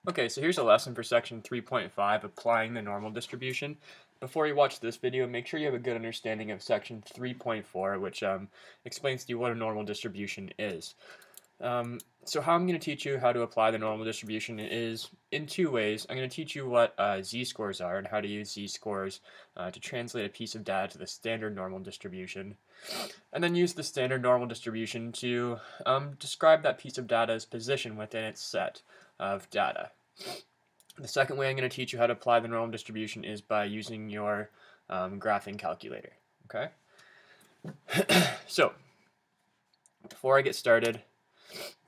Okay, so here's a lesson for section 3.5, applying the normal distribution. Before you watch this video, make sure you have a good understanding of section 3.4, which explains to you what a normal distribution is. So how I'm going to teach you how to apply the normal distribution is in two ways. I'm going to teach you what z-scores are and how to use z-scores to translate a piece of data to the standard normal distribution, and then use the standard normal distribution to describe that piece of data's position within its set of data. The second way I'm going to teach you how to apply the normal distribution is by using your graphing calculator. Okay? So, before I get started,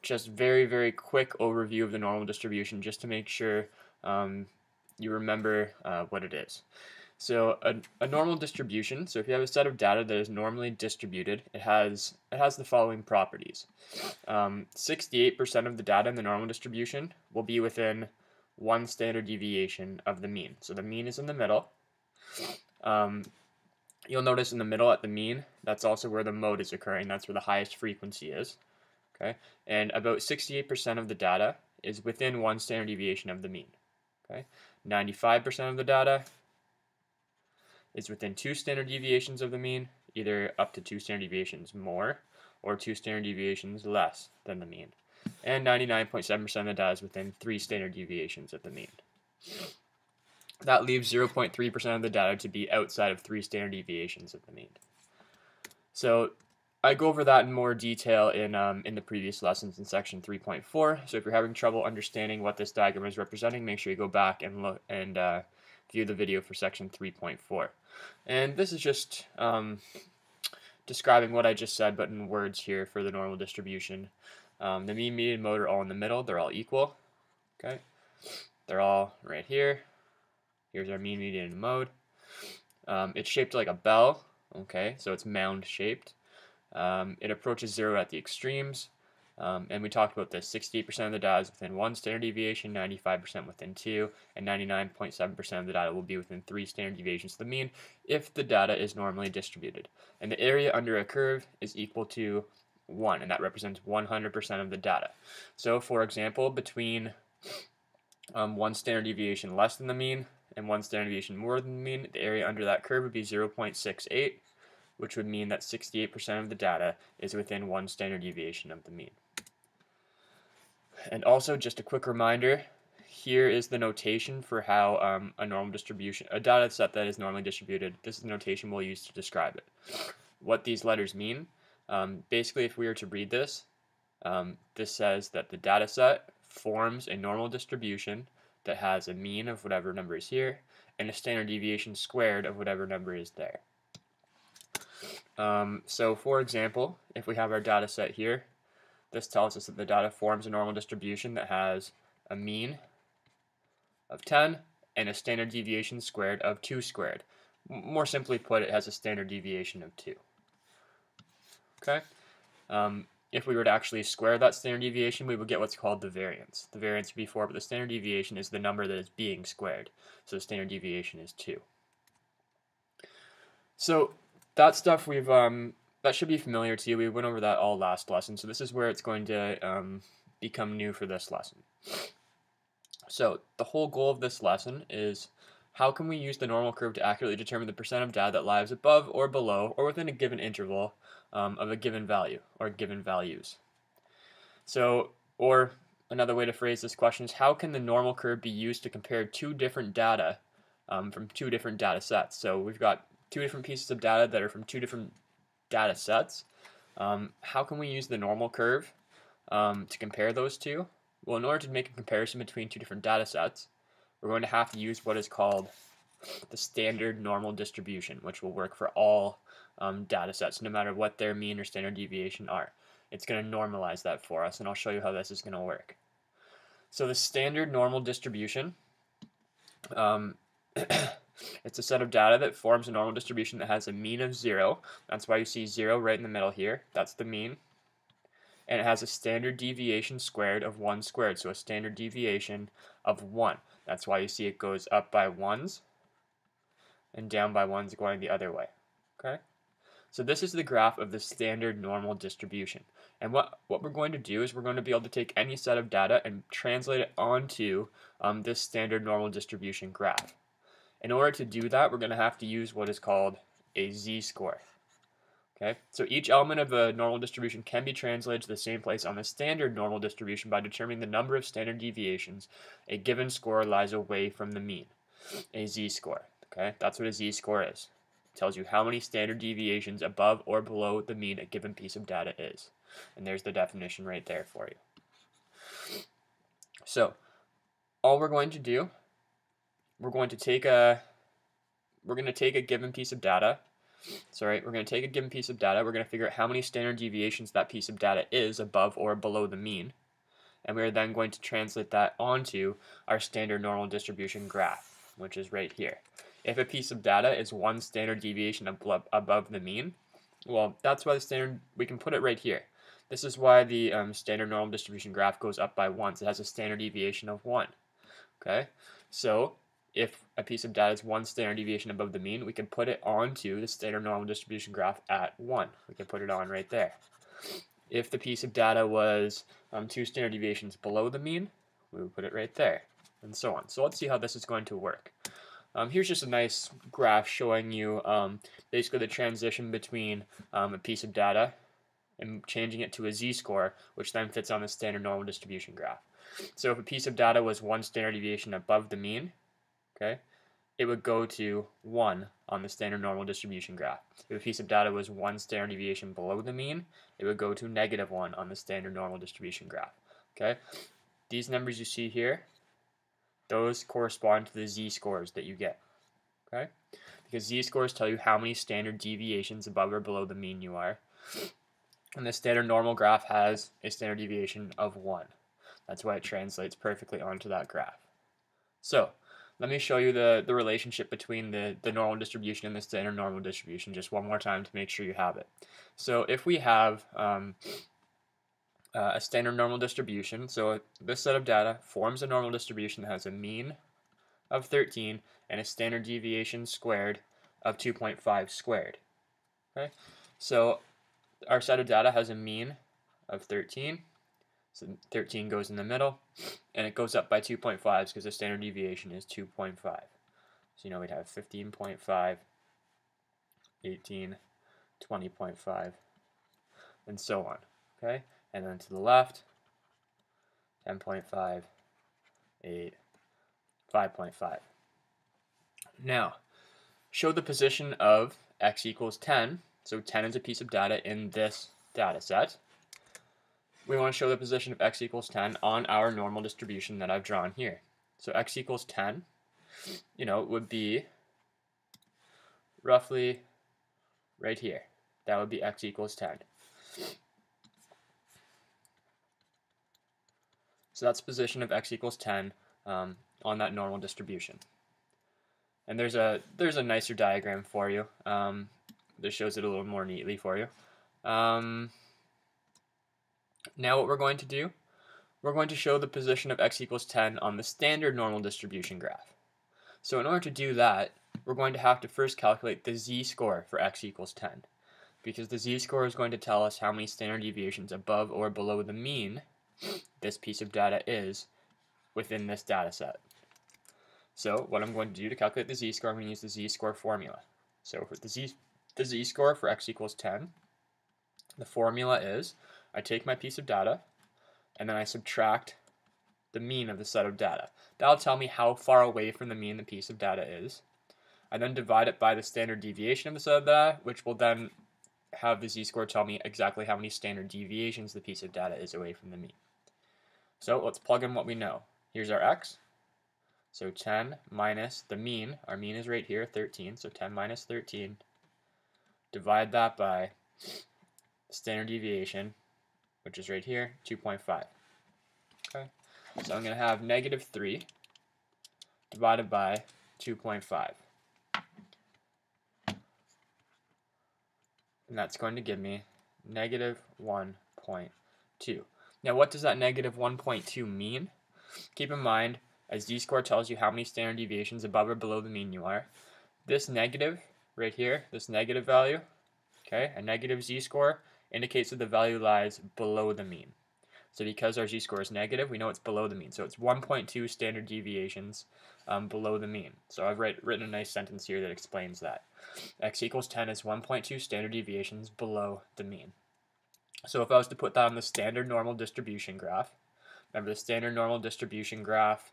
just very quick overview of the normal distribution just to make sure you remember what it is. So a normal distribution, so if you have a set of data that is normally distributed, it has the following properties. 68% of the data in the normal distribution will be within one standard deviation of the mean. So the mean is in the middle. You'll notice in the middle at the mean, that's also where the mode is occurring. That's where the highest frequency is. Okay, and about 68% of the data is within one standard deviation of the mean. Okay, 95% of the data is within two standard deviations of the mean, either up to two standard deviations more or two standard deviations less than the mean. And 99.7% of the data is within three standard deviations of the mean. That leaves 0.3% of the data to be outside of three standard deviations of the mean. So I go over that in more detail in the previous lessons in section 3.4. So if you're having trouble understanding what this diagram is representing, make sure you go back and look and view the video for section 3.4. And this is just describing what I just said, but in words here for the normal distribution. The mean, median, mode are all in the middle. They're all equal. Okay, they're all right here. Here's our mean, median, and mode. It's shaped like a bell. Okay, so it's mound shaped. It approaches 0 at the extremes, and we talked about this. 68% of the data is within one standard deviation, 95% within two, and 99.7% of the data will be within three standard deviations of the mean if the data is normally distributed. And the area under a curve is equal to 1, and that represents 100% of the data. So, for example, between one standard deviation less than the mean and one standard deviation more than the mean, the area under that curve would be 0.68. which would mean that 68% of the data is within one standard deviation of the mean. And also, just a quick reminder, here is the notation for how a normal distribution, a data set that is normally distributed, this is the notation we'll use to describe it. What these letters mean, basically if we were to read this, this says that the data set forms a normal distribution that has a mean of whatever number is here and a standard deviation squared of whatever number is there. So for example, if we have our data set here, this tells us that the data forms a normal distribution that has a mean of 10 and a standard deviation squared of 2 squared. More simply put, it has a standard deviation of 2. Okay? If we were to actually square that standard deviation, we would get what's called the variance. The variance would be 4, but the standard deviation is the number that is being squared. So the standard deviation is 2. So that stuff that should be familiar to you. We went over that all last lesson, so this is where it's going to become new for this lesson. So the whole goal of this lesson is how can we use the normal curve to accurately determine the percent of data that lies above or below or within a given interval of a given value or given values. So, or another way to phrase this question is how can the normal curve be used to compare two different data from two different data sets? So we've got two different pieces of data that are from two different data sets. How can we use the normal curve to compare those two? Well, in order to make a comparison between two different data sets, we're going to have to use what is called the standard normal distribution, which will work for all data sets, no matter what their mean or standard deviation are. It's going to normalize that for us, and I'll show you how this is going to work. So the standard normal distribution, it's a set of data that forms a normal distribution that has a mean of 0. That's why you see 0 right in the middle here. That's the mean. And it has a standard deviation squared of 1 squared, so a standard deviation of 1. That's why you see it goes up by 1s and down by 1s going the other way. Okay? So this is the graph of the standard normal distribution. And what we're going to do is we're going to be able to take any set of data and translate it onto this standard normal distribution graph. In order to do that, we're going to have to use what is called a z-score. Okay, so each element of a normal distribution can be translated to the same place on the standard normal distribution by determining the number of standard deviations a given score lies away from the mean, a z-score. Okay, that's what a z-score is. It tells you how many standard deviations above or below the mean a given piece of data is. And there's the definition right there for you. So, all we're going to do, we're going to take a given piece of data. We're going to take a given piece of data. We're going to figure out how many standard deviations that piece of data is above or below the mean. And we're then going to translate that onto our standard normal distribution graph, which is right here. If a piece of data is one standard deviation above the mean, well, that's why we can put it right here. This is why the standard normal distribution graph goes up by 1. So it has a standard deviation of 1. Okay, so if a piece of data is one standard deviation above the mean, we can put it onto the standard normal distribution graph at 1. We can put it on right there. If the piece of data was 2 standard deviations below the mean, we would put it right there, and so on. So let's see how this is going to work. Here's just a nice graph showing you basically the transition between a piece of data and changing it to a z-score, which then fits on the standard normal distribution graph. So if a piece of data was 1 standard deviation above the mean, okay, it would go to 1 on the standard normal distribution graph. If a piece of data was 1 standard deviation below the mean, it would go to -1 on the standard normal distribution graph. Okay, these numbers you see here, those correspond to the z-scores that you get. Okay, because z-scores tell you how many standard deviations above or below the mean you are. And the standard normal graph has a standard deviation of 1. That's why it translates perfectly onto that graph. So, let me show you the relationship between the normal distribution and the standard normal distribution just one more time to make sure you have it. So if we have a standard normal distribution, so this set of data forms a normal distribution that has a mean of 13 and a standard deviation squared of 2.5 squared. Okay, so our set of data has a mean of 13, so 13 goes in the middle, and it goes up by 2.5 because the standard deviation is 2.5. So we'd have 15.5, 18, 20.5, and so on. Okay, and then to the left, 10.5, 8, 5.5. Now, show the position of x equals 10. So 10 is a piece of data in this data set. We want to show the position of x equals 10 on our normal distribution that I've drawn here. So x equals 10, it would be roughly right here. That would be x equals 10. So that's the position of x equals 10 on that normal distribution. And there's a nicer diagram for you. This shows it a little more neatly for you. Now what we're going to do, we're going to show the position of x equals 10 on the standard normal distribution graph. So in order to do that, we're going to have to first calculate the z-score for x equals 10. Because the z-score is going to tell us how many standard deviations above or below the mean this piece of data is within this data set. So what I'm going to do to calculate the z-score, I'm going to use the z-score formula. So for the z-score for x equals 10, the formula is I take my piece of data and then I subtract the mean of the set of data. That'll tell me how far away from the mean the piece of data is. I then divide it by the standard deviation of the set of data, which will then have the z-score tell me exactly how many standard deviations the piece of data is away from the mean. So let's plug in what we know. Here's our x. So 10 minus the mean. Our mean is right here, 13. So 10 minus 13. Divide that by standard deviation, which is right here, 2.5. Okay. So I'm going to have -3 divided by 2.5. And that's going to give me -1.2. Now what does that -1.2 mean? Keep in mind, as z-score tells you how many standard deviations above or below the mean you are, this negative right here, this negative value, okay, a negative z-score indicates that the value lies below the mean. So because our z-score is negative, we know it's below the mean. So it's 1.2 standard deviations below the mean. So I've written a nice sentence here that explains that. X equals 10 is 1.2 standard deviations below the mean. So if I was to put that on the standard normal distribution graph, remember the standard normal distribution graph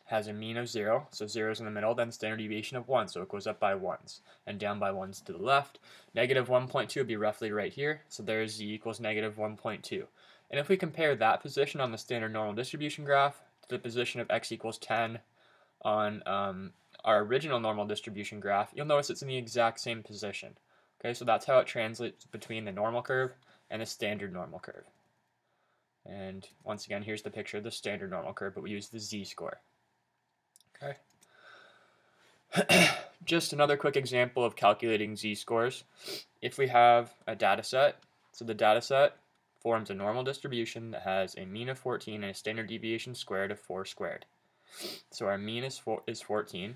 has a mean of 0, so 0 is in the middle, then standard deviation of 1, so it goes up by 1s, and down by 1s to the left. Negative 1.2 would be roughly right here, so there's z equals negative 1.2. And if we compare that position on the standard normal distribution graph to the position of x equals 10 on our original normal distribution graph, you'll notice it's in the exact same position. Okay, so that's how it translates between the normal curve and the standard normal curve. And once again, here's the picture of the standard normal curve, but we use the z-score. Okay. Just another quick example of calculating z-scores. If we have a data set, so the data set forms a normal distribution that has a mean of 14 and a standard deviation squared of 4 squared. So our mean is 14.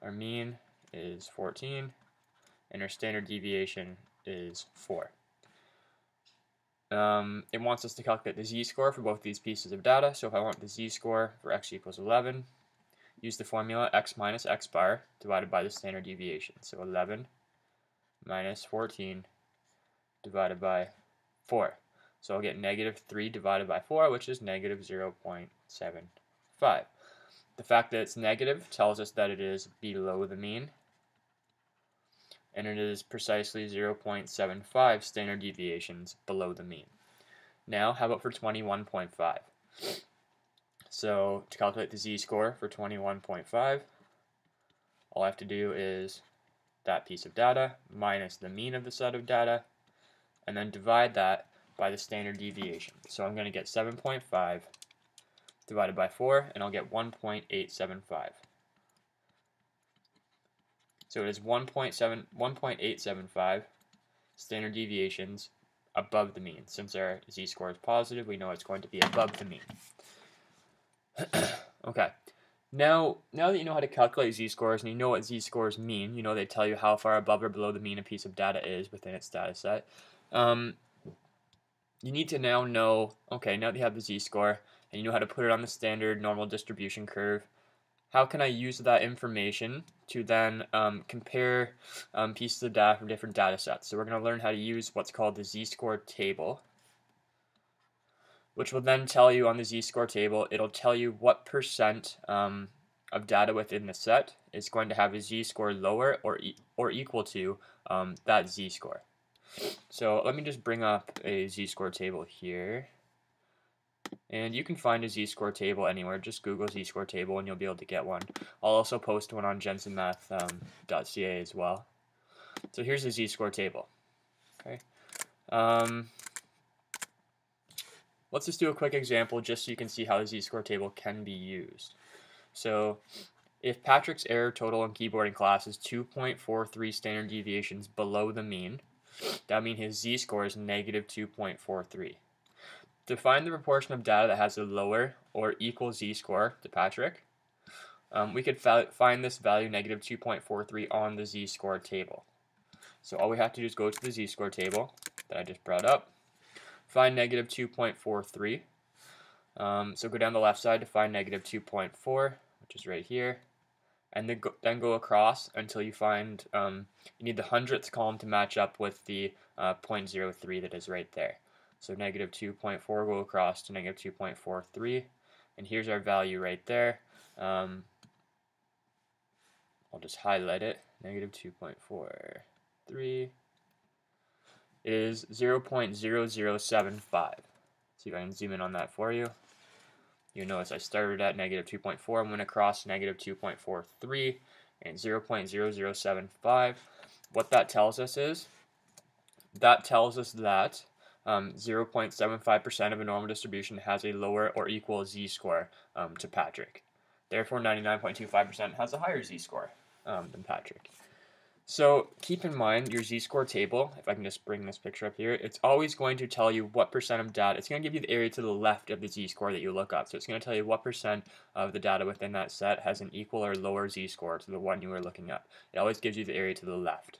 Our mean is 14, and our standard deviation is 4. It wants us to calculate the z-score for both these pieces of data. So if I want the z-score for x equals 11, use the formula x minus x bar divided by the standard deviation. So 11 minus 14 divided by 4. So I'll get negative 3 divided by 4, which is negative 0.75. The fact that it's negative tells us that it is below the mean, and it is precisely 0.75 standard deviations below the mean. Now, how about for 21.5? So to calculate the z-score for 21.5, all I have to do is that piece of data minus the mean of the set of data, and then divide that by the standard deviation. So I'm going to get 7.5 divided by 4, and I'll get 1.875. So it is 1.875 standard deviations above the mean. Since our z-score is positive, we know it's going to be above the mean. Okay. Now that you know how to calculate z-scores and you know what z-scores mean, you know they tell you how far above or below the mean a piece of data is within its data set. You need to now know, okay, now that you have the z-score and you know how to put it on the standard normal distribution curve, how can I use that information to then compare pieces of data from different data sets? So we're going to learn how to use what's called the ZScore Table, which will then tell you on the ZScore Table, it'll tell you what percent of data within the set is going to have a z-score lower or equal to that z-score. So let me just bring up a z-score table here. And you can find a z-score table anywhere. Just Google ZScore Table and you'll be able to get one. I'll also post one on jensenmath.ca as well. So here's the ZScore Table. Okay. Let's just do a quick example just so you can see how the ZScore Table can be used. So if Patrick's error total in keyboarding class is 2.43 standard deviations below the mean, that means his z-score is negative 2.43. To find the proportion of data that has a lower or equal z-score to Patrick, we could find this value negative 2.43 on the z-score table. So all we have to do is go to the z-score table that I just brought up, find negative 2.43. So go down the left side to find negative 2.4, which is right here, and then go across until you find, you need the hundredths column to match up with the 0.03 that is right there. So negative 2.4 go across to negative 2.43, and here's our value right there. I'll just highlight it. Negative 2.43 is 0.0075. See if I can zoom in on that for you. You notice I started at negative 2.4, I'm going to cross negative 2.43 and 0.0075. What that tells us is, that 0.75% of a normal distribution has a lower or equal z-score to Patrick. Therefore, 99.25% has a higher z-score than Patrick. So keep in mind your z-score table, if I can just bring this picture up here, it's always going to tell you what percent of data, it's going to give you the area to the left of the z-score that you look up. So it's going to tell you what percent of the data within that set has an equal or lower z-score to the one you are looking up. It always gives you the area to the left.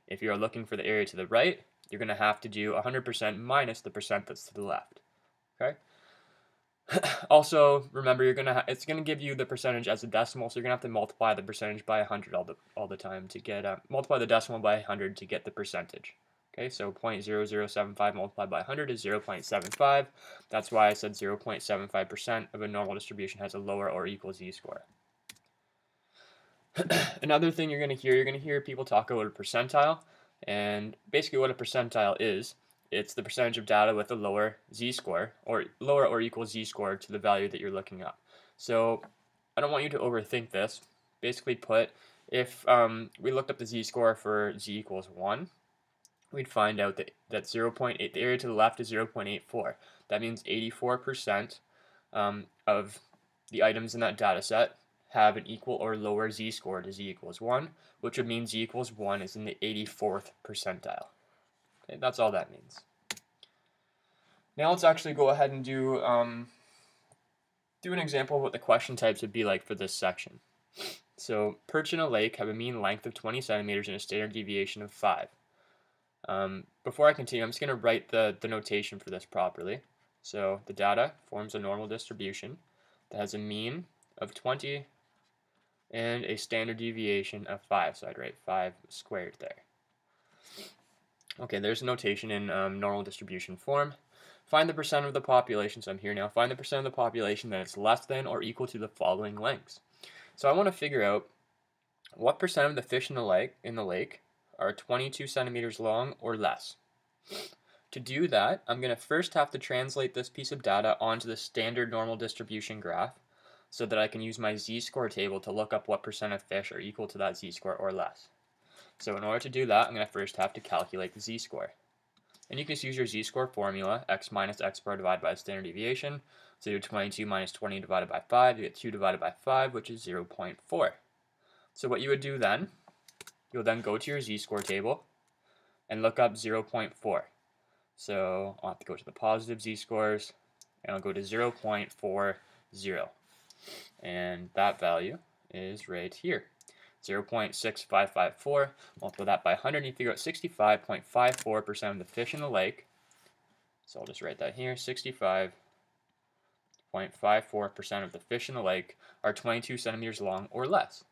If you are looking for the area to the right, you're going to have to do 100% minus the percent that's to the left. Okay. Also, remember it's gonna give you the percentage as a decimal, so you're gonna have to multiply the percentage by 100 all the time to get multiply the decimal by 100 to get the percentage. Okay, so 0.0075 multiplied by 100 is 0.75. That's why I said 0.75% of a normal distribution has a lower or equal z-score. Another thing you're gonna hear people talk about a percentile, and basically what a percentile is. It's the percentage of data with a lower z-score, or lower or equal z-score to the value that you're looking up. So I don't want you to overthink this. Basically put, if we looked up the z-score for z equals 1, we'd find out that 0.8, the area to the left is 0.84. That means 84% of the items in that data set have an equal or lower z-score to z equals 1, which would mean z equals 1 is in the 84th percentile. Okay, that's all that means. Now let's actually go ahead and do an example of what the question types would be like for this section. So, perch in a lake have a mean length of 20 centimeters and a standard deviation of 5. Before I continue, I'm just going to write the notation for this properly. So, the data forms a normal distribution that has a mean of 20 and a standard deviation of 5. So I'd write 5 squared there. Okay, there's a notation in normal distribution form. Find the percent of the population, so I'm here now, find the percent of the population that is less than or equal to the following lengths. So I want to figure out what percent of the fish in the lake are 22 centimeters long or less. To do that, I'm going to first have to translate this piece of data onto the standard normal distribution graph so that I can use my z-score table to look up what percent of fish are equal to that z-score or less. So in order to do that, I'm going to first have to calculate the z-score. And you can just use your z-score formula, x minus x bar divided by the standard deviation. So you do 22 minus 20 divided by 5, you get 2 divided by 5, which is 0.4. So what you would do then, you'll then go to your z-score table and look up 0.4. So I'll have to go to the positive z-scores, and I'll go to 0.40. And that value is right here. 0.6554, multiply that by 100, and you figure out 65.54% of the fish in the lake. So I'll just write that here, 65.54% of the fish in the lake are 22 centimeters long or less.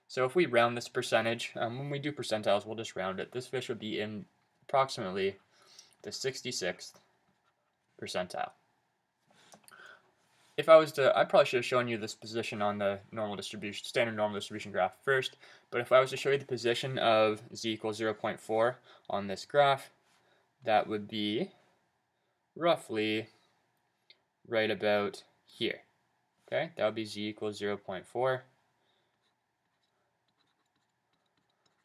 So if we round this percentage, when we do percentiles, we'll just round it. This fish would be in approximately the 66th percentile. If I was to, I probably should have shown you this position on the normal distribution, standard normal distribution graph first, but if I was to show you the position of z equals 0.4 on this graph, that would be roughly right about here. Okay, that would be z equals 0.4.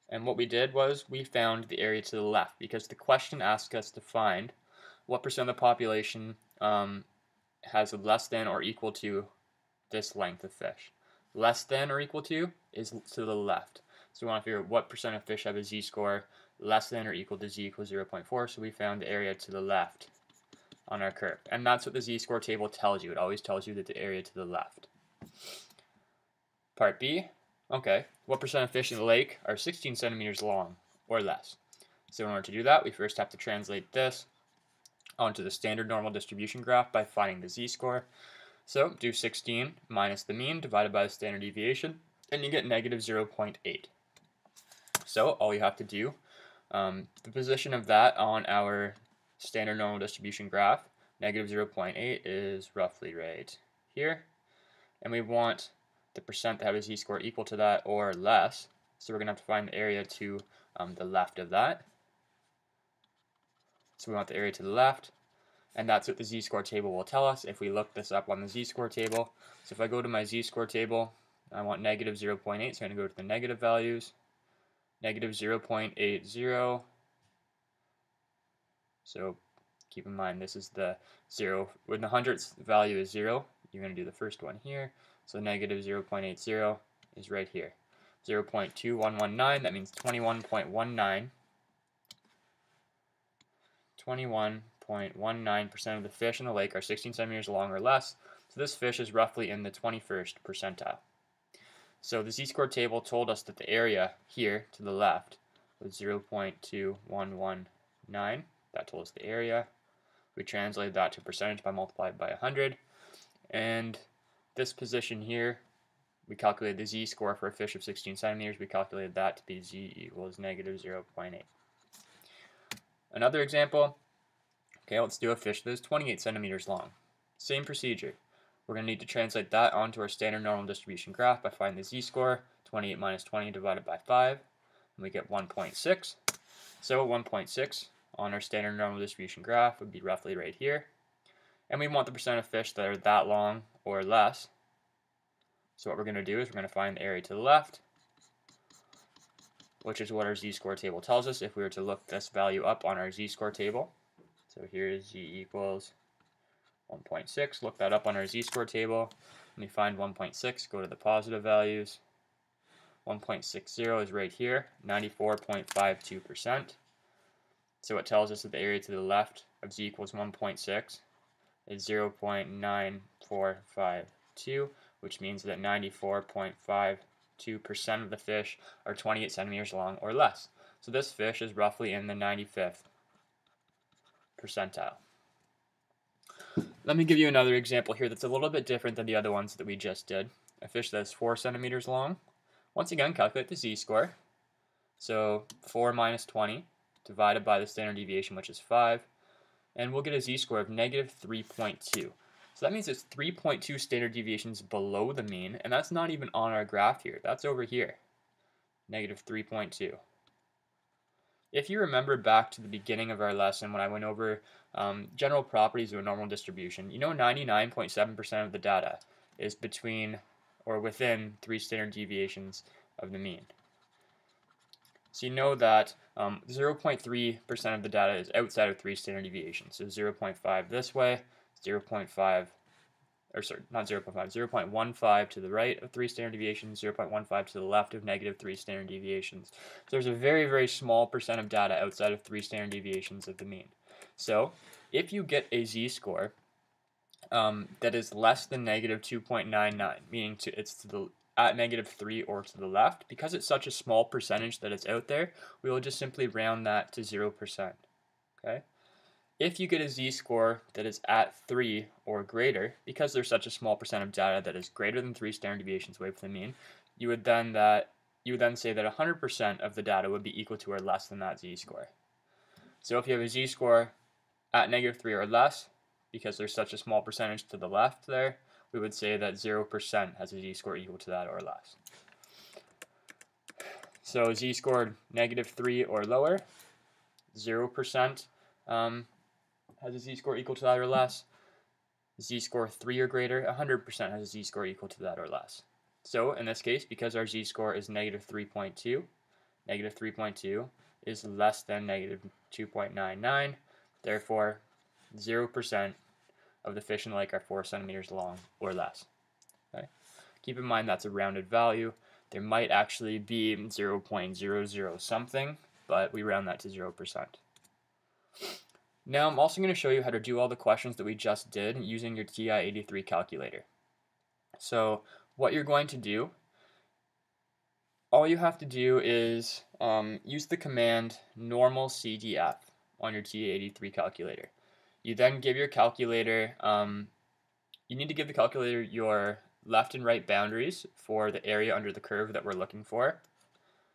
And what we did was we found the area to the left because the question asked us to find what percent of the population has a less than or equal to this length of fish. Less than or equal to is to the left. So we want to figure out what percent of fish have a z-score less than or equal to z equals 0.4. So we found the area to the left on our curve. And that's what the z-score table tells you. It always tells you that the area to the left. Part B. Okay, what percent of fish in the lake are 16 centimeters long or less? So in order to do that, we first have to translate this onto the standard normal distribution graph by finding the z-score. So do 16 minus the mean divided by the standard deviation, and you get negative 0.8. So all you have to do, the position of that on our standard normal distribution graph, negative 0.8 is roughly right here. And we want the percent to have a z-score equal to that or less. So we're going to have to find the area to the left of that. So we want the area to the left, and that's what the z-score table will tell us if we look this up on the z-score table. So if I go to my z-score table, I want negative 0.8, so I'm going to go to the negative values. Negative 0.80. So keep in mind this is the 0. When the hundredths value is 0, you're going to do the first one here. So negative 0.80 is right here. 0.2119, that means 21.19. 21.19% of the fish in the lake are 16 centimeters long or less, so this fish is roughly in the 21st percentile. So the z-score table told us that the area here to the left was 0.2119. 9. That told us the area. We translated that to percentage by multiplied by 100. And this position here, we calculated the z-score for a fish of 16 centimeters. We calculated that to be z equals negative 0.8. Another example, okay, let's do a fish that is 28 centimeters long. Same procedure. We're going to need to translate that onto our standard normal distribution graph by finding the z-score, 28 minus 20 divided by 5, and we get 1.6. So 1.6 on our standard normal distribution graph would be roughly right here. And we want the percent of fish that are that long or less. So what we're going to do is we're going to find the area to the left, which is what our z-score table tells us if we were to look this value up on our z-score table. So here is z equals 1.6. Look that up on our z-score table. When we find 1.6, go to the positive values. 1.60 is right here, 94.52%. So it tells us that the area to the left of z equals 1.6 is 0.9452, which means that 94.52% of the fish are 28 centimeters long or less. So this fish is roughly in the 95th percentile. Let me give you another example here that's a little bit different than the other ones that we just did. A fish that is 4 centimeters long. Once again, calculate the z-score. So 4 minus 20 divided by the standard deviation, which is 5. And we'll get a z-score of negative 3.2. So that means it's 3.2 standard deviations below the mean, and that's not even on our graph here. That's over here, negative 3.2. If you remember back to the beginning of our lesson when I went over general properties of a normal distribution, you know 99.7% of the data is between or within 3 standard deviations of the mean. So you know that 0.3% of the data is outside of 3 standard deviations. So 0.5 this way, 0.5, or sorry, not 0.5, 0.15 to the right of 3 standard deviations, 0.15 to the left of negative 3 standard deviations. So there's a very, very small percent of data outside of 3 standard deviations of the mean. So if you get a z-score that is less than negative 2.99, meaning it's at negative 3 or to the left, because it's such a small percentage that it's out there, we will just simply round that to 0%. Okay? If you get a z-score that is at 3 or greater, because there's such a small percent of data that is greater than 3 standard deviations away from the mean, you would then say that 100% of the data would be equal to or less than that z-score. So if you have a z-score at negative 3 or less, because there's such a small percentage to the left there, we would say that 0% has a z-score equal to that or less. So z-scored negative 3 or lower, 0% has a z-score equal to that or less. Z-score 3 or greater, 100% has a z-score equal to that or less. So in this case, because our z-score is negative 3.2, negative 3.2 is less than negative 2.99, therefore 0% of the fish in the lake are 4 centimeters long or less. Okay? Keep in mind that's a rounded value. There might actually be 0.00 something, but we round that to 0%. Now I'm also going to show you how to do all the questions that we just did using your TI-83 calculator. So what you're going to do, all you have to do is use the command normal CDF on your TI-83 calculator. You then give your calculator, you need to give the calculator your left and right boundaries for the area under the curve that we're looking for.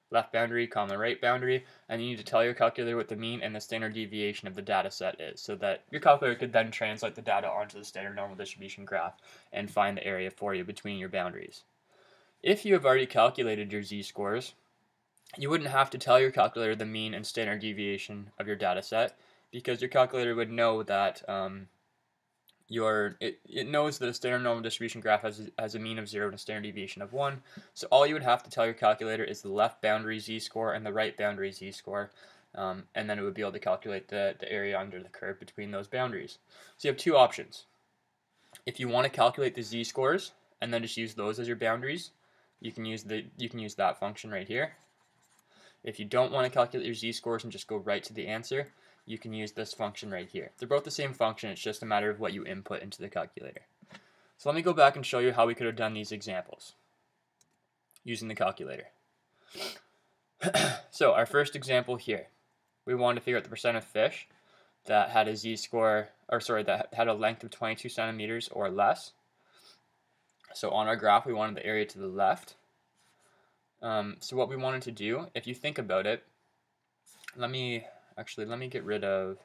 Left boundary, comma right boundary, and you need to tell your calculator what the mean and the standard deviation of the data set is, so that your calculator could then translate the data onto the standard normal distribution graph and find the area for you between your boundaries. If you have already calculated your z-scores, you wouldn't have to tell your calculator the mean and standard deviation of your data set, because your calculator would know that it knows that a standard normal distribution graph has a mean of 0 and a standard deviation of 1. So all you would have to tell your calculator is the left boundary z-score and the right boundary z-score, and then it would be able to calculate the area under the curve between those boundaries. So you have two options. If you want to calculate the z-scores and then just use those as your boundaries, you can use that function right here. If you don't want to calculate your z-scores and just go right to the answer, you can use this function right here. They're both the same function, it's just a matter of what you input into the calculator. So let me go back and show you how we could have done these examples using the calculator. So our first example here. we wanted to figure out the percent of fish that had a z-score, or sorry, that had a length of 22 centimeters or less. So on our graph, we wanted the area to the left. So what we wanted to do, if you think about it, let me get rid of,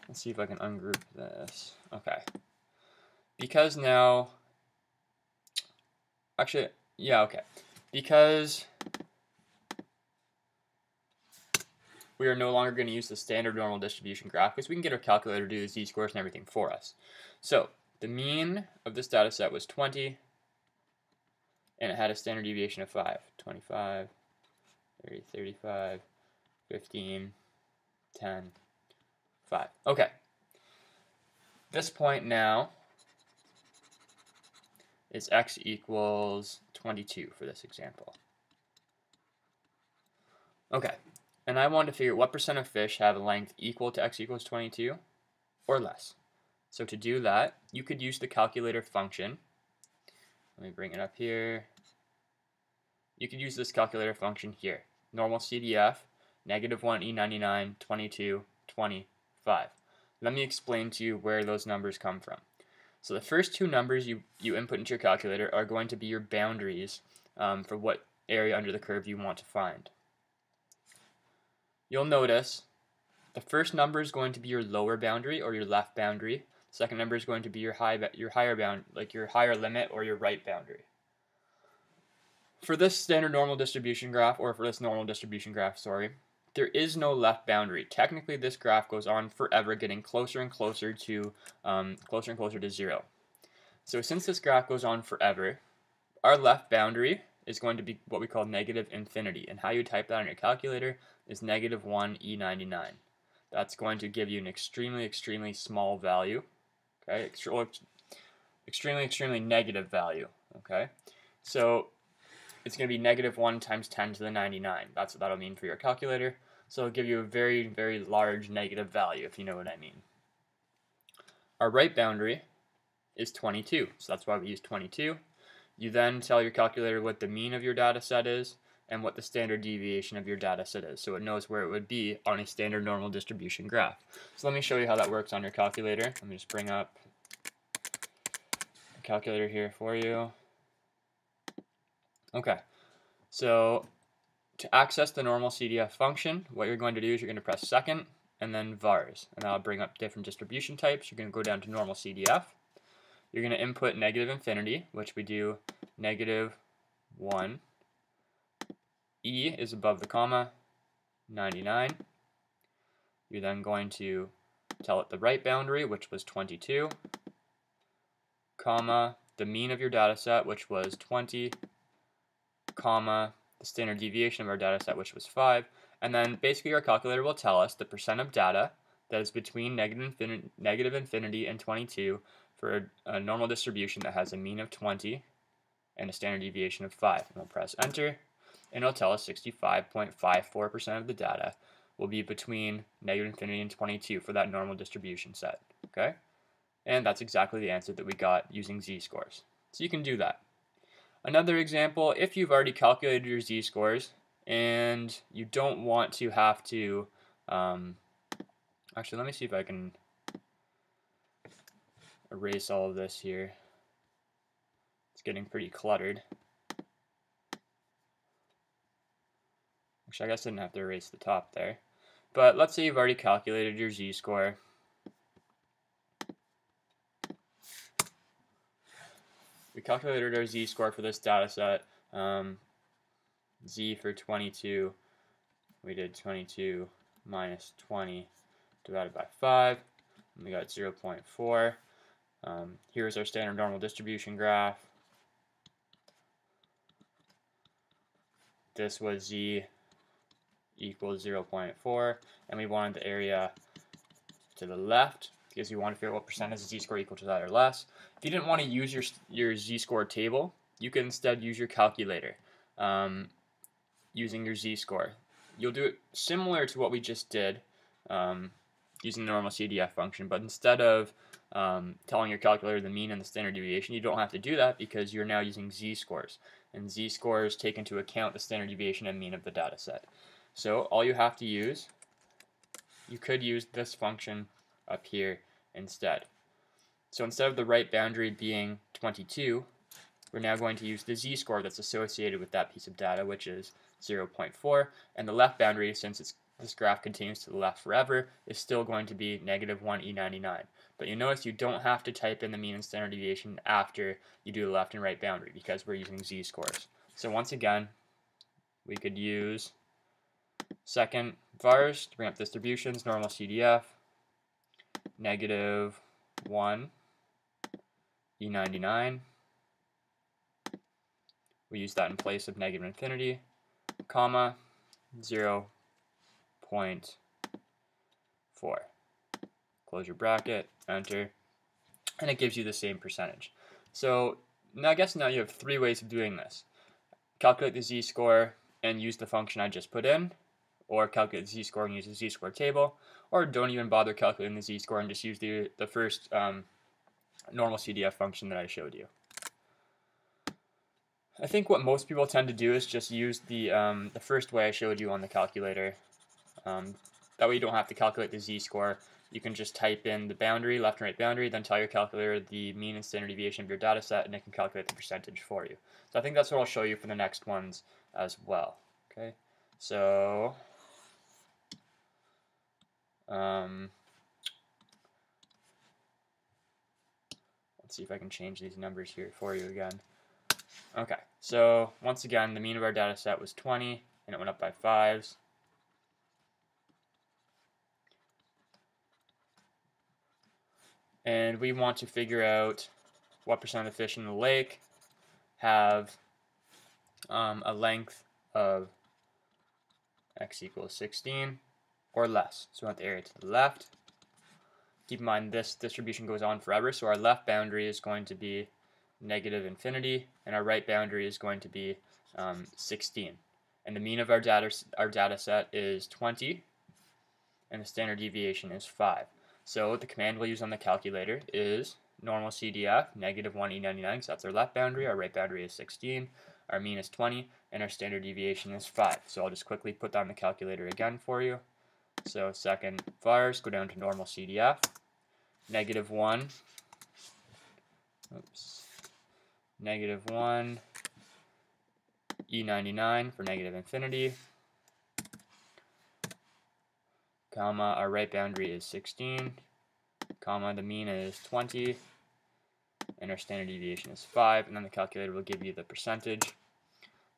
let's see if I can ungroup this. Okay. Because now, actually, yeah, okay. Because we are no longer going to use the standard normal distribution graph because we can get our calculator to do the z-scores and everything for us. So the mean of this data set was 20, and it had a standard deviation of 5. 25, 30, 35, 15, 10, 5. Okay. This point now is x equals 22 for this example. Okay. And I wanted to figure out what percent of fish have a length equal to x equals 22 or less. So to do that, you could use the calculator function. Let me bring it up here. You could use this calculator function here. Normal CDF, -1 E99, 22, 25. Let me explain to you where those numbers come from. So the first two numbers you input into your calculator are going to be your boundaries for what area under the curve you want to find. You'll notice the first number is going to be your lower boundary or your left boundary. The second number is going to be your higher bound, like your higher limit or your right boundary. For this standard normal distribution graph, or for this normal distribution graph, sorry, there is no left boundary. Technically, this graph goes on forever, getting closer and closer to 0. So since this graph goes on forever, our left boundary is going to be what we call negative infinity. And how you type that on your calculator is -1 E99. That's going to give you an extremely, extremely small value. Okay, extremely negative value. Okay, so it's going to be -1 times 10 to the 99. That's what that'll mean for your calculator. So it'll give you a very, very large negative value, if you know what I mean. Our right boundary is 22, so that's why we use 22. You then tell your calculator what the mean of your data set is and what the standard deviation of your data set is, so it knows where it would be on a standard normal distribution graph. So let me show you how that works on your calculator. Let me just bring up a calculator here for you. Okay, so to access the normal CDF function, what you're going to do is you're going to press second and then vars, and that'll bring up different distribution types. You're going to go down to normal CDF. You're going to input negative infinity, which we do -1. E is above the comma, 99. You're then going to tell it the right boundary, which was 22, comma, the mean of your data set, which was 20, comma, the standard deviation of our data set, which was 5. And then basically our calculator will tell us the percent of data that is between negative infinity and 22 for a normal distribution that has a mean of 20 and a standard deviation of 5. And we'll press enter, and it'll tell us 65.54% of the data will be between negative infinity and 22 for that normal distribution set. Okay? And that's exactly the answer that we got using z-scores. So you can do that. Another example, if you've already calculated your z-scores and you don't want to have to, actually let me see if I can erase all of this here. It's getting pretty cluttered. Actually, I guess I didn't have to erase the top there. But let's say you've already calculated your z-score. We calculated our z-score for this data set. Z for 22, we did 22 minus 20 divided by 5, and we got 0.4. Here's our standard normal distribution graph. This was z equals 0.4, and we wanted the area to the left because we want to figure out what percent is a z-score equal to that or less. If you didn't want to use your z-score table, you can instead use your calculator using your z-score. You'll do it similar to what we just did using the normal CDF function, but instead of telling your calculator the mean and the standard deviation, you don't have to do that because you're now using z-scores. and z-scores take into account the standard deviation and mean of the data set. So all you have to use, you could use this function up here instead. So instead of the right boundary being 22, we're now going to use the z-score that's associated with that piece of data, which is 0.4, and the left boundary, since this graph continues to the left forever, is still going to be -1e99. But you notice you don't have to type in the mean and standard deviation after you do the left and right boundary because we're using z-scores. So once again, we could use second vars to bring up distributions, normal CDF, -1 E99. We use that in place of negative infinity, comma, 0.4. Close your bracket, enter, and it gives you the same percentage. So now I guess now you have three ways of doing this. Calculate the z-score and use the function I just put in, or calculate the z-score and use the ZScore table, or don't even bother calculating the z-score and just use the first normal CDF function that I showed you. I think what most people tend to do is just use the first way I showed you on the calculator. That way you don't have to calculate the z-score. You can just type in the boundary, left and right boundary, then tell your calculator the mean and standard deviation of your data set, and it can calculate the percentage for you. So I think that's what I'll show you for the next ones as well. Okay, so let's see if I can change these numbers here for you again. Okay, so once again, the mean of our data set was 20, and it went up by 5s. And we want to figure out what percent of the fish in the lake have a length of x equals 16 or less. So we want the area to the left. Keep in mind this distribution goes on forever, so our left boundary is going to be negative infinity, and our right boundary is going to be 16. And the mean of our data set is 20, and the standard deviation is 5. So the command we'll use on the calculator is normal CDF, -1e99, because that's our left boundary, our right boundary is 16, our mean is 20, and our standard deviation is 5. So I'll just quickly put that on the calculator again for you. So second vars, go down to normal CDF, -1, -1 E99 for negative infinity, comma, our right boundary is 16, comma, the mean is 20, and our standard deviation is 5, and then the calculator will give you the percentage,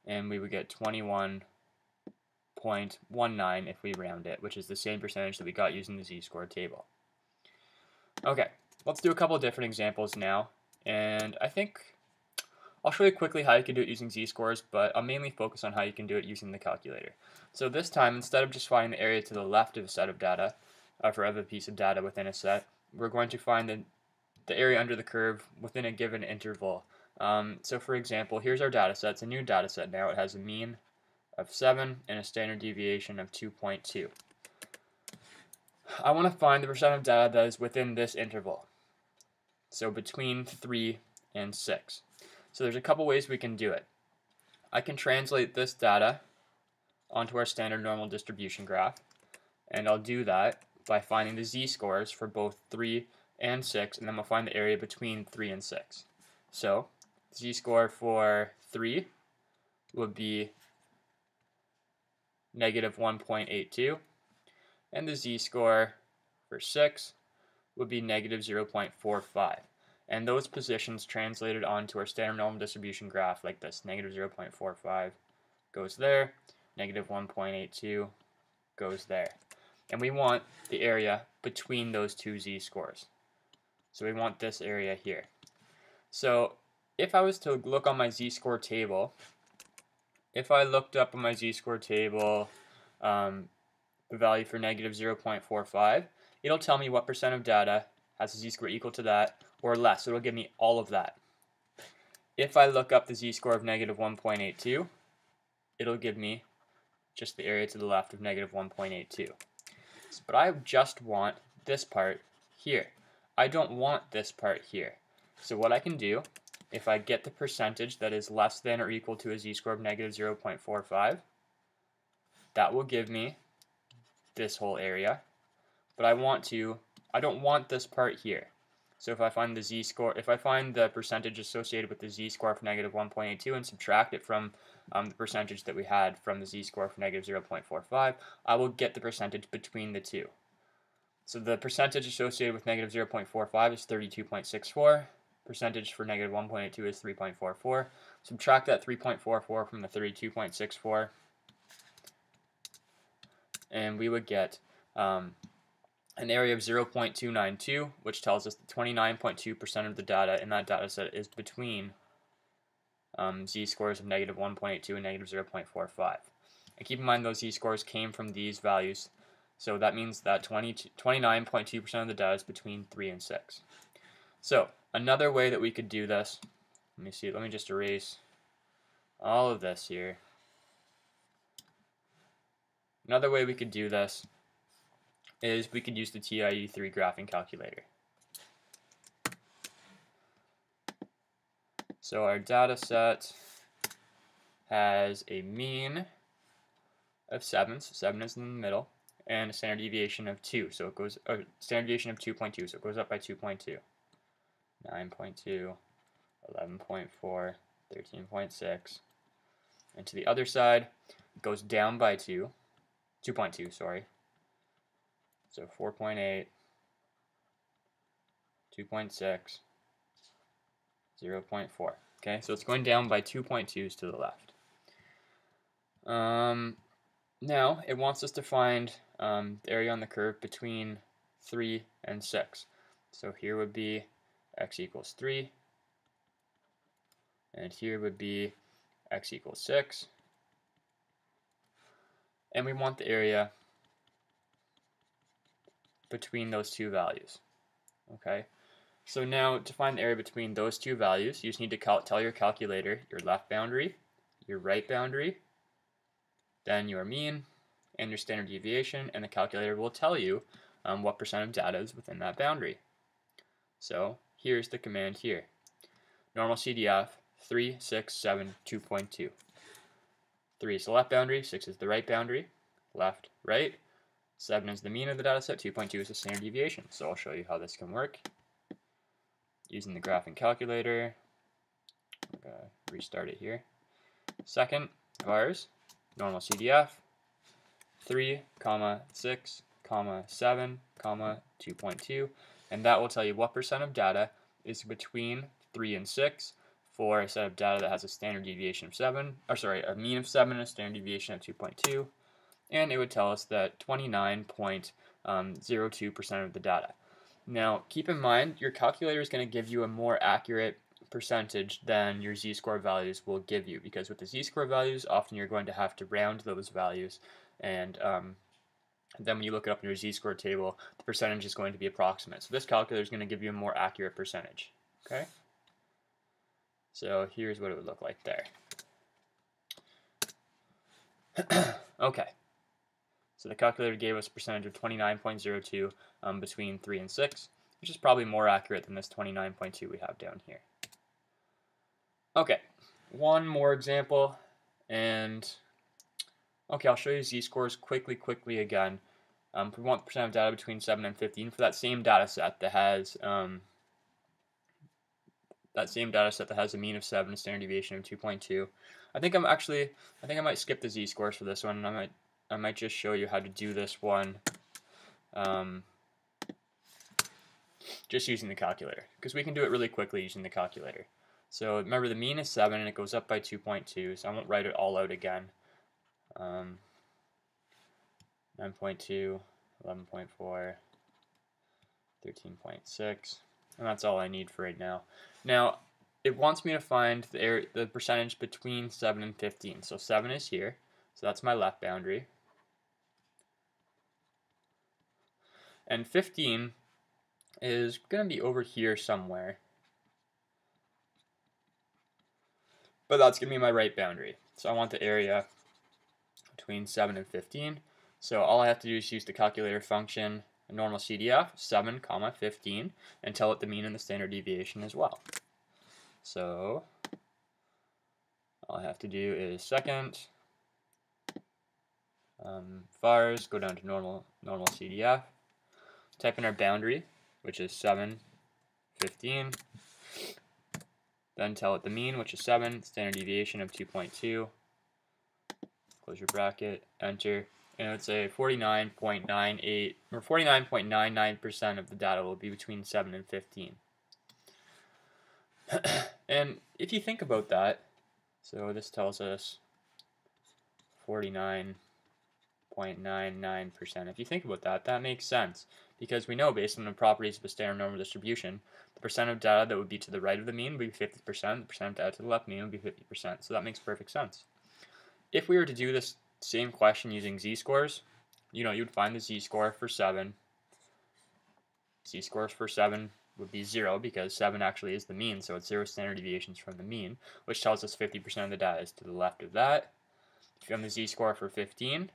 and we would get 21.19 if we round it, which is the same percentage that we got using the ZScore table. Okay, let's do a couple of different examples now, and I think I'll show you quickly how you can do it using z-scores, but I'll mainly focus on how you can do it using the calculator. So this time, instead of just finding the area to the left of a set of data, for every piece of data within a set, we're going to find the area under the curve within a given interval. So for example, here's our data set. It's a new data set now. It has a mean of 7 and a standard deviation of 2.2. I want to find the percent of data that is within this interval. So between 3 and 6. So there's a couple ways we can do it. I can translate this data onto our standard normal distribution graph, and I'll do that by finding the z-scores for both 3 and 6, and then we'll find the area between 3 and 6. So z-score for 3 would be -1.82, and the z-score for 6 would be -0.45. And those positions translated onto our standard normal distribution graph like this. -0.45 goes there, -1.82 goes there. And we want the area between those two z-scores. So we want this area here. So if I was to look on my z-score table, if I looked up on my z-score table the value for -0.45, it'll tell me what percent of data has a z-score equal to that or less. So it'll give me all of that. If I look up the z-score of -1.82, it'll give me just the area to the left of -1.82. But I just want this part here. I don't want this part here. So what I can do if I get the percentage that is less than or equal to a z-score of negative 0.45, that will give me this whole area. But I don't want this part here. So if I find the z-score, if I find the percentage associated with the z-score of negative 1.82 and subtract it from the percentage that we had from the z-score of negative 0.45, I will get the percentage between the two. So the percentage associated with negative 0.45 is 32.64. Percentage for negative 1.82 is 3.44. Subtract that 3.44 from the 32.64, and we would get an area of 0.292, which tells us that 29.2% of the data in that data set is between z-scores of negative 1.82 and negative 0.45. And keep in mind those z-scores came from these values, so that means that 29.2% of the data is between 3 and 6. So another way that we could do this, let me just erase all of this here. Another way we could do this is we could use the TIE3 graphing calculator. So our data set has a mean of 7, so 7 is in the middle, and a standard deviation of 2, so it goes, standard deviation of 2.2, so it goes up by 2.2. 9.2, 11.4, 13.6, and to the other side, it goes down by 2.2, sorry. So 4.8, 2.6, 0.4. Okay, so it's going down by 2.2s to the left. Now, it wants us to find the area on the curve between 3 and 6. So here would be x equals 3, and here would be x equals 6. And we want the area between those two values. Okay, so now to find the area between those two values, you just need to tell your calculator your left boundary, your right boundary, then your mean, and your standard deviation, and the calculator will tell you what percent of data is within that boundary. So here's the command here. Normal CDF 3, 6, 7, 2.2. 3 is the left boundary, 6 is the right boundary, left, right. 7 is the mean of the data set, 2.2 is the standard deviation. So I'll show you how this can work using the graphing calculator. I'm going to restart it here. Second vars, normal CDF, 3, 6, 7, 2.2, and that will tell you what percent of data is between 3 and 6 for a set of data that has a standard deviation of 7, or sorry, a mean of 7 and a standard deviation of 2.2. And it would tell us that 29.02% of the data. Now, keep in mind, your calculator is going to give you a more accurate percentage than your z-score values will give you, because with the z-score values, often you're going to have to round those values, and then when you look it up in your z-score table, the percentage is going to be approximate. So this calculator is going to give you a more accurate percentage. Okay? So here's what it would look like there. Okay. So the calculator gave us a percentage of 29.02 between 3 and 6, which is probably more accurate than this 29.2 we have down here. Okay, one more example, and okay, I'll show you z-scores quickly again. We want the percent of data between 7 and 15 for that same data set that has a mean of 7, a standard deviation of 2.2. I think I might skip the z-scores for this one, and I might just show you how to do this one just using the calculator, because we can do it really quickly using the calculator. So remember, the mean is 7 and it goes up by 2.2, so I won't write it all out again. 9.2, 11.4, 13.6, and that's all I need for right now. Now, it wants me to find the percentage between 7 and 15. So 7 is here, so that's my left boundary. And 15 is going to be over here somewhere. But that's going to be my right boundary. So I want the area between 7 and 15. So all I have to do is use the calculator function, a normal CDF, 7, 15, and tell it the mean and the standard deviation as well. So all I have to do is second, vars, go down to normal CDF, type in our boundary, which is 7, 15, then tell it the mean, which is 7, standard deviation of 2.2, close your bracket, enter, and it would say 49.98 or 49.99% of the data will be between 7 and 15. And if you think about that, so this tells us 49.99%. If you think about that, that makes sense, because we know based on the properties of a standard normal distribution, the percent of data that would be to the right of the mean would be 50%, the percent of data to the left mean would be 50%, so that makes perfect sense. If we were to do this same question using z-scores, you'd find the z-score for 7. Z-scores for 7 would be 0 because 7 actually is the mean, so it's 0 standard deviations from the mean, which tells us 50% of the data is to the left of that. If you have the z-score for 15,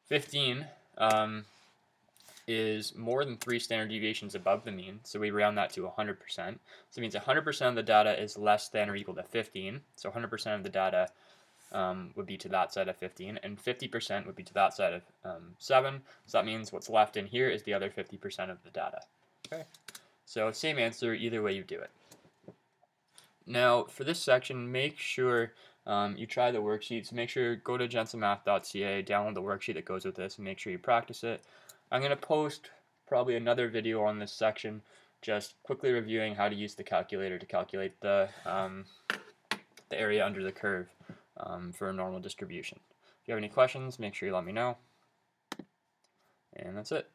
15 is more than 3 standard deviations above the mean, so we round that to 100%. So it means 100% of the data is less than or equal to 15, so 100% of the data would be to that side of 15, and 50% would be to that side of 7, so that means what's left in here is the other 50% of the data. Okay, so same answer either way you do it. Now for this section, make sure you try the worksheets. Make sure go to jensenmath.ca, download the worksheet that goes with this, and make sure you practice it. I'm going to post probably another video on this section, just quickly reviewing how to use the calculator to calculate the area under the curve for a normal distribution. If you have any questions, make sure you let me know. And that's it.